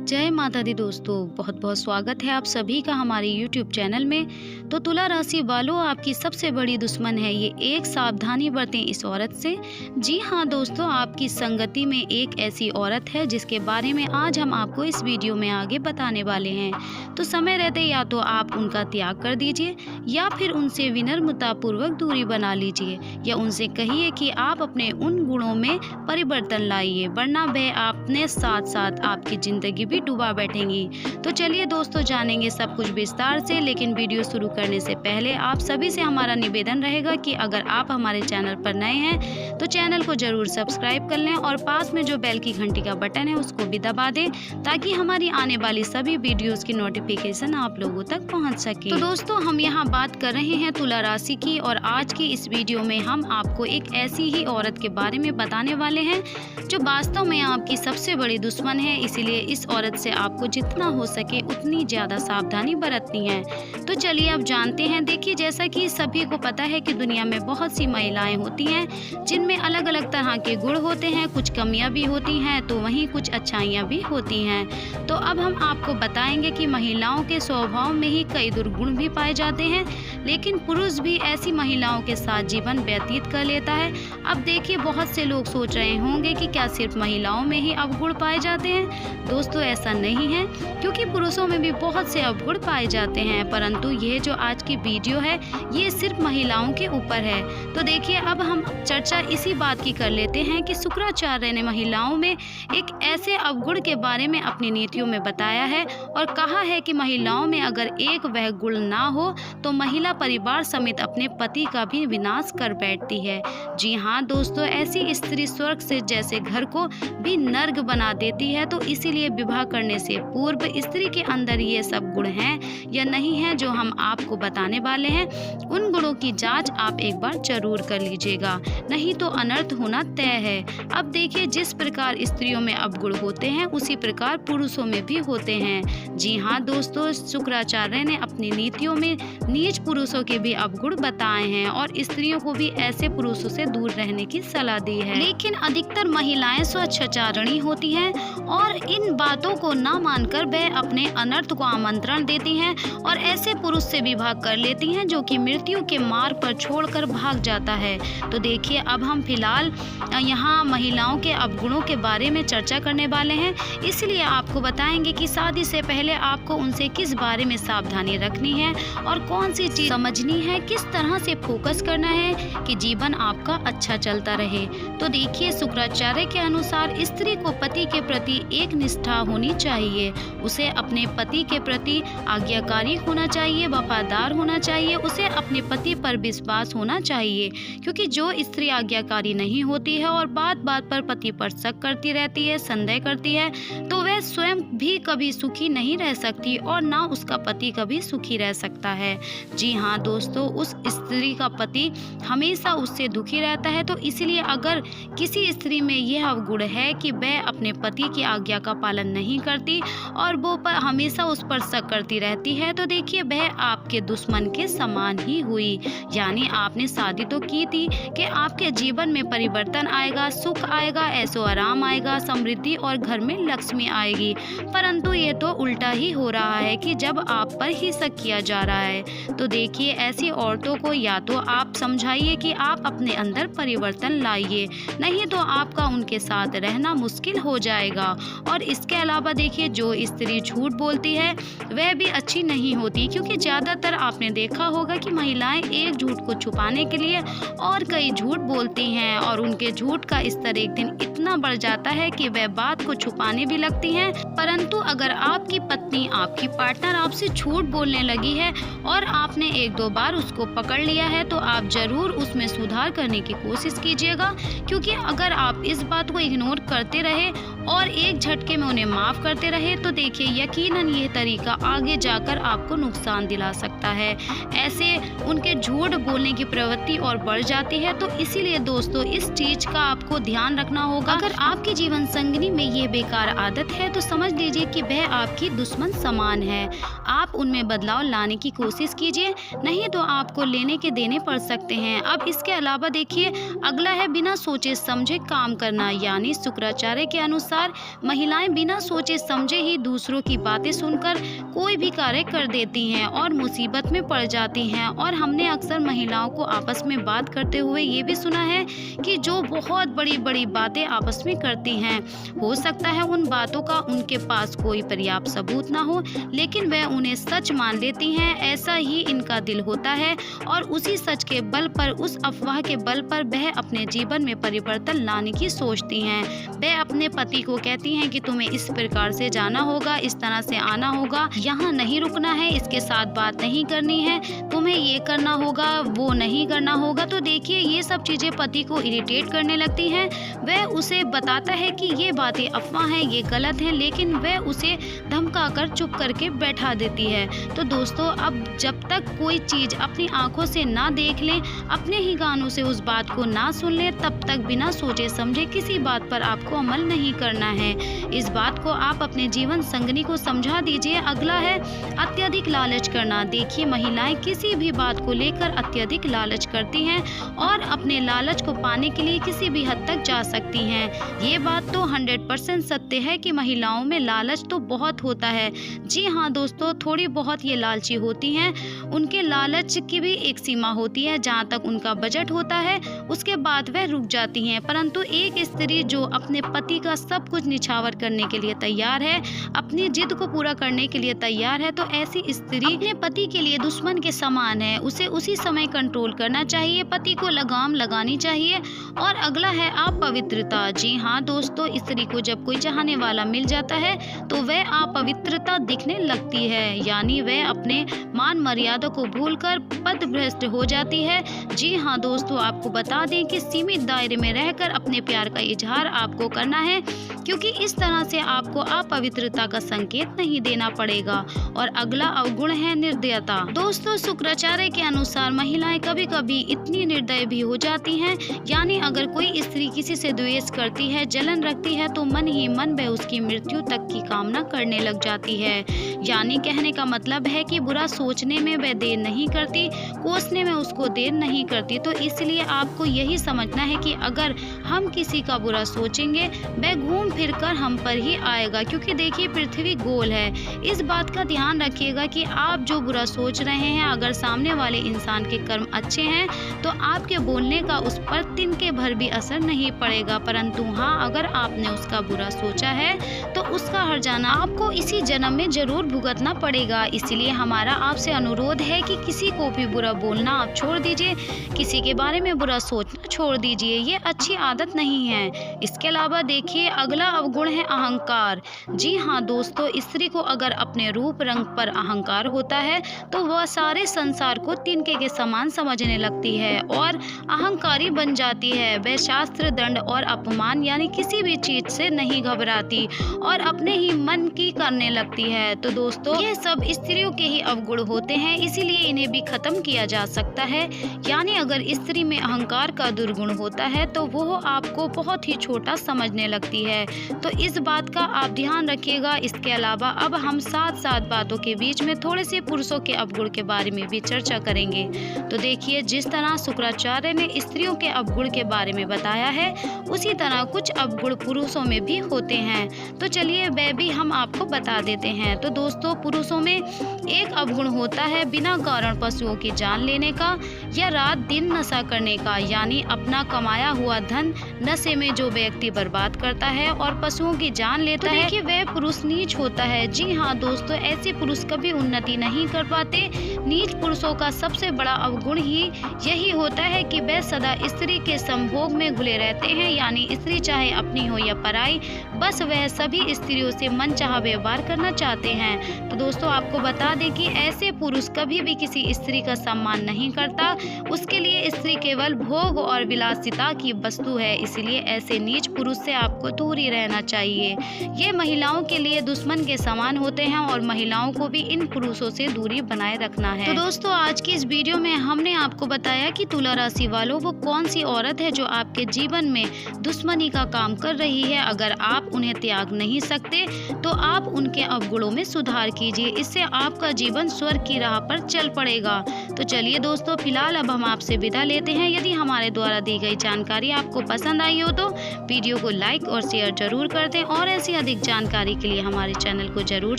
जय माता दी दोस्तों, बहुत बहुत स्वागत है आप सभी का हमारे YouTube चैनल में। तो तुला राशि वालों, आपकी सबसे बड़ी दुश्मन है ये एक, सावधानी बरतें इस औरत से। जी हाँ दोस्तों, आपकी संगति में एक ऐसी औरत है जिसके बारे में आज हम आपको इस वीडियो में आगे बताने वाले हैं। तो समय रहते या तो आप उनका त्याग कर दीजिए या फिर उनसे विनम्रतापूर्वक दूरी बना लीजिए, या उनसे कहिए कि आप अपने उन गुणों में परिवर्तन लाइए, वरना वह अपने साथ साथ आपकी जिंदगी भी डुबा बैठेंगी। तो चलिए दोस्तों, जानेंगे सब कुछ विस्तार से। लेकिन वीडियो शुरू करने से पहले आप सभी से हमारा निवेदन रहेगा कि अगर आप हमारे चैनल पर नए हैं तो चैनल को जरूर सब्सक्राइब कर लें और पास में जो बेल की घंटी का बटन है उसको भी दबा दें, ताकि हमारी आने वाली सभी वीडियोस की नोटिफिकेशन आप लोगों तक पहुंच सके। तो दोस्तों, हम यहाँ बात कर रहे हैं तुला राशि की, और आज की इस वीडियो में हम आपको एक ऐसी ही औरत के बारे में बताने वाले हैं जो वास्तव में आपकी सबसे बड़ी दुश्मन है। इसीलिए इस औरत से आपको जितना हो सके उतनी ज्यादा सावधानी बरतनी है। तो चलिए अब जानते हैं। देखिए, जैसा कि सभी को पता है कि दुनिया में बहुत सी महिलाएं होती हैं जिनमें अलग अलग तरह के गुण होते हैं। कुछ कमियां भी होती हैं तो वहीं कुछ अच्छाइयां भी होती हैं। तो अब हम आपको बताएंगे कि महिलाओं के स्वभाव में ही कई दुर्गुण भी पाए जाते हैं, लेकिन पुरुष भी ऐसी महिलाओं के साथ जीवन व्यतीत कर लेता है। अब देखिए, बहुत से लोग सोच रहे होंगे कि क्या सिर्फ महिलाओं में ही अवगुण पाए जाते हैं। दोस्तों, ऐसा नहीं है, क्योंकि पुरुषों में भी बहुत से अवगुण पाए जाते हैं, परंतु ये जो आज की वीडियो है ये सिर्फ महिलाओं के ऊपर है। तो देखिए, अब हम चर्चा इसी बात की कर लेते हैं कि शुक्राचार्य ने महिलाओं में एक ऐसे अवगुण के बारे में अपनी नीतियों में बताया है और कहा है कि महिलाओं में अगर एक वह गुण ना हो तो महिला परिवार समेत अपने पति का भी विनाश कर बैठती है। जी हाँ दोस्तों, ऐसी स्त्री स्वर्ग से जैसे घर को भी नर्क बना देती है। तो इसीलिए विवाह करने से पूर्व स्त्री के अंदर ये सब गुण हैं या नहीं है जो हम आपको बताने वाले हैं, उन गुणों की जांच आप एक बार जरूर कर लीजिएगा, नहीं तो अनर्थ होना तय है। अब देखिए, जिस प्रकार स्त्रियों में अवगुण होते हैं उसी प्रकार पुरुषों में भी होते हैं। जी हाँ दोस्तों, शुक्राचार्य ने अपनी नीतियों में नीच पुरुषों के भी अवगुण बताए हैं और स्त्रियों को भी ऐसे पुरुषों से दूर रहने की सलाह दी है। लेकिन अधिकतर महिलाएं स्वच्छाचारणी होती हैं और इन बातों को ना मानकर वह अपने अनर्थ को आमंत्रण देती हैं और ऐसे पुरुष से विवाह कर लेती हैं जो कि मृत्यु के मार्ग पर छोड़कर भाग जाता है। तो देखिए, अब हम फिलहाल यहाँ महिलाओं के अवगुणों के बारे में चर्चा करने वाले हैं, इसलिए आपको बताएंगे कि शादी से पहले आपको उनसे किस बारे में सावधानी रखनी है और कौन सी चीज समझनी है, किस तरह से फोकस करना है कि जीवन आपका अच्छा चलता रहे। तो देखिए, शुक्राचार्य के अनुसार स्त्री को पति के प्रति एक निष्ठा होनी चाहिए, उसे अपने पति के प्रति आज्ञाकारी होना चाहिए, वफादार होना चाहिए, उसे अपने पति पर विश्वास होना चाहिए, क्योंकि जो स्त्री आज्ञाकारी नहीं होती है और बात बात पर पति पर शक करती रहती है, संदेह करती है, तो वह स्वयं भी कभी सुखी नहीं रह सकती और ना उसका पति कभी सुखी रह सकता है। जी हाँ दोस्तों, उस स्त्री का पति हमेशा उससे दुखी रहता है। तो इसलिए अगर किसी स्त्री में यह अवगुण है कि वह अपने पति की आज्ञा का पालन नहीं करती और वो हमेशा उस पर शक करती रहती है, तो देखिए वह आपके दुश्मन के समान ही हुई। यानी आपने शादी तो की थी कि आपके जीवन में परिवर्तन आएगा, सुख आएगा, ऐशो आराम आएगा, समृद्धि और घर में लक्ष्मी आएगी, परंतु ये तो उल्टा ही हो रहा है कि जब आप पर ही शक किया जा रहा है। तो देखिए, ऐसी औरतों को या तो आप समझाइए कि आप अपने अंदर परिवर्तन लाइए, नहीं तो आपका उनके साथ रहना मुश्किल हो जाएगा। और इसके अलावा देखिए, जो स्त्री झूठ बोलती है वह भी अच्छी नहीं होती, क्योंकि ज़्यादातर आपने देखा होगा कि महिलाएं एक झूठ को छुपाने के लिए और कई झूठ बोलती हैं और उनके झूठ का स्तर एक दिन इतना बढ़ जाता है कि वह बात को छुपाने भी लगती हैं। परंतु अगर आपकी पत्नी, आपकी पार्टनर आपसे झूठ बोलने लगी है और आपने एक दो बार उसको पकड़ लिया है, तो आप जरूर उसमें सुधार करने की कोशिश कीजिएगा, क्योंकि अगर आप इस बात को इग्नोर करते रहे और एक झटके में उन्हें माफ करते रहे, तो देखिए यकीनन ये तरीका आगे जाकर आपको नुकसान दिला सकता है। ऐसे उनके झूठ बोलने की प्रवृत्ति और बढ़ जाती है। तो इसीलिए दोस्तों, इस चीज का आपको ध्यान रखना होगा। अगर आपकी जीवन संगिनी में ये बेकार आदत है है तो समझ लीजिए कि वह आपकी दुश्मन समान है। आप उनमें बदलाव लाने की कोशिश कीजिए, नहीं तो आपको लेने के देने पड़ सकते हैं। अब इसके अलावा देखिए, अगला है बिना सोचे समझे काम करना, यानी शुक्राचार्य के अनुसार महिलाएं बिना सोचे समझे ही दूसरों की बातें सुनकर कोई भी कार्य कर देती हैं और मुसीबत में पड़ जाती हैं। और हमने अक्सर महिलाओं को आपस में बात करते हुए ये भी सुना है कि जो बहुत बड़ी बड़ी बातें आपस में करती हैं, हो सकता है उन बातों का उनके पास कोई पर्याप्त सबूत ना हो, लेकिन वह उन्हें सच मान लेती हैं। ऐसा ही इनका दिल होता है और उसी सच के बल पर, उस अफवाह के बल पर वह अपने जीवन में परिवर्तन लाने की सोचती हैं। वह अपने पति को कहती हैं कि तुम्हें इस प्रकार से जाना होगा, इस तरह से आना होगा, यहाँ नहीं रुकना है, इसके साथ बात नहीं करनी है, तुम्हें ये करना होगा, वो नहीं करना होगा। तो देखिए, ये सब चीजें पति को इरिटेट करने लगती हैं। वह उसे बताता है कि ये बातें अफवाह हैं, ये गलत है, लेकिन वह उसे धमकाकर चुप करके बैठा देती है। तो दोस्तों, अब जब तक कोई चीज अपनी आंखों से ना देख लें, अपने ही कानों से उस बात को ना सुन लें, तब तक बिना सोचे समझे किसी बात पर आपको अमल नहीं करना है। इस बात को आप अपने जीवन संगनी को समझा दीजिए। अगला है अत्यधिक लालच करना। देखिए, महिलाएं किसी भी बात को लेकर अत्यधिक लालच करती हैं और अपने लालच को पाने के लिए किसी भी हद तक जा सकती हैं। ये बात तो 100% सत्य है कि महिलाओं में लालच तो बहुत होता है। जी हाँ दोस्तों, थोड़ी बहुत ये लालची होती हैं। उनके लालच की भी एक सीमा होती है, जहाँ तक उनका बजट होता है उसके बाद वह रुक जाती हैं। परंतु एक स्त्री जो अपने पति का सब कुछ निछावर करने के लिए तैयार है, अपनी जिद को पूरा करने के लिए तैयार है, तो ऐसी स्त्री अपने पति के लिए दुश्मन के समान है। उसे उसी समय कंट्रोल करना चाहिए, पति को लगाम लगानी चाहिए। और अगला है अपवित्रता। जी हाँ दोस्तों, स्त्री को जब कोई चाहने वाला मिल जाता है तो वह अपवित्रता दिखने लगती है, यानी वह अपने मान मर्यादा को भूलकर पथभ्रष्ट हो जाती है। जी हाँ दोस्तों, आपको बता दें कि सीमित दायरे में रहकर अपने प्यार का इजहार आपको करना है, क्योंकि इस तरह से आपको अपवित्रता का संकेत नहीं देना पड़ेगा। और अगला अवगुण है निर्दयता। दोस्तों, शुक्राचार्य के अनुसार महिलाएं कभी कभी इतनी निर्दय भी हो जाती हैं, यानी अगर कोई स्त्री किसी से द्वेष करती है, जलन रखती है, तो मन ही मन वह उसकी मृत्यु तक की कामना करने लग जाती है। यानी कहने का मतलब है कि बुरा सोचने में वह देर नहीं करती, कोसने में उसको देर नहीं करती। तो इसलिए आपको यही समझना है कि अगर हम किसी का बुरा सोचेंगे, वह घूम फिर कर हम पर ही आएगा, क्योंकि देखिए पृथ्वी गोल है। इस बात का ध्यान रखिएगा कि आप जो बुरा सोच रहे हैं, अगर सामने वाले इंसान के कर्म अच्छे हैं तो आपके बोलने का उस पर तिनके भर भी असर नहीं पड़ेगा। परंतु हाँ, अगर आपने उसका बुरा सोचा है तो उसका हर्जाना आपको इसी जन्म में जरूर भुगतना पड़ेगा। इसीलिए हमारा आपसे अनुरोध है कि किसी को भी बुरा बोलना आप छोड़ दीजिए, किसी के बारे में बुरा सोचना छोड़ दीजिए, ये अच्छी आदत नहीं है। इसके अलावा देखिए, अगला अवगुण है अहंकार। जी हाँ दोस्तों, स्त्री को अगर अपने रूप रंग पर अहंकार होता है तो वह सारे संसार को तिनके के समान समझने लगती है और अहंकारी बन जाती है। वह शास्त्र, दंड और अपमान यानी किसी भी चीज से नहीं घबराती और अपने ही मन की करने लगती है। तो दोस्तों, ये सब स्त्रियों के ही अवगुण होते हैं, इसीलिए इन्हें भी खत्म किया जा सकता है। यानी अगर स्त्री में अहंकार का दुर्गुण होता है तो वो आपको बहुत ही छोटा समझने लगती है। तो इस बात का आप ध्यान रखिएगा। इसके अलावा अब हम साथ साथ बातों के बीच में थोड़े से पुरुषों के अवगुण के बारे में भी चर्चा करेंगे। तो देखिए, जिस तरह शुक्राचार्य ने स्त्रियों के अवगुण के बारे में बताया है, उसी तरह कुछ अवगुण पुरुषों में भी होते हैं। तो चलिए वह भी हम आपको बता देते हैं। तो दोस्तों, पुरुषों में एक अवगुण होता है बिना कारण पशुओं की जान लेने का या रात दिन नशा करने का, यानी अपना कमाया हुआ धन नशे में जो व्यक्ति बर्बाद करता है और पशुओं की जान लेता है कि वह पुरुष नीच होता है। जी हाँ दोस्तों, ऐसे पुरुष कभी उन्नति नहीं कर पाते। नीच पुरुषों का सबसे बड़ा अवगुण ही यही होता है कि वह सदा स्त्री के संभोग में घुले रहते हैं, यानी स्त्री चाहे अपनी हो या पराई, बस वह सभी स्त्रियों से मनचाहा व्यवहार करना चाहते हैं। तो दोस्तों, आपको बता दें कि ऐसे पुरुष कभी भी किसी स्त्री का सम्मान नहीं करता, उसके लिए स्त्री केवल भोग और विलासिता की वस्तु है। इसलिए ऐसे नीच पुरुष से आपको दूर ही रहना चाहिए। ये महिलाओं के लिए दुश्मन के समान होते हैं और महिलाओं को भी इन पुरुषों से दूरी बनाए रखना है। तो दोस्तों, आज की इस वीडियो में हमने आपको बताया कि तुला राशि वालों, वो कौन सी औरत है जो आपके जीवन में दुश्मनी का काम कर रही है। अगर आप आप उन्हें त्याग नहीं सकते तो आप उनके अवगुणों में सुधार कीजिए। इससे आपका जीवन स्वर्ग की राह पर चल पड़ेगा। तो चलिए दोस्तों, फिलहाल अब हम आपसे विदा लेते हैं। यदि हमारे द्वारा दी गई जानकारी आपको पसंद आई हो तो वीडियो को लाइक और शेयर जरूर कर दें और ऐसी अधिक जानकारी के लिए हमारे चैनल को जरूर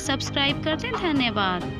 सब्सक्राइब कर दें। धन्यवाद।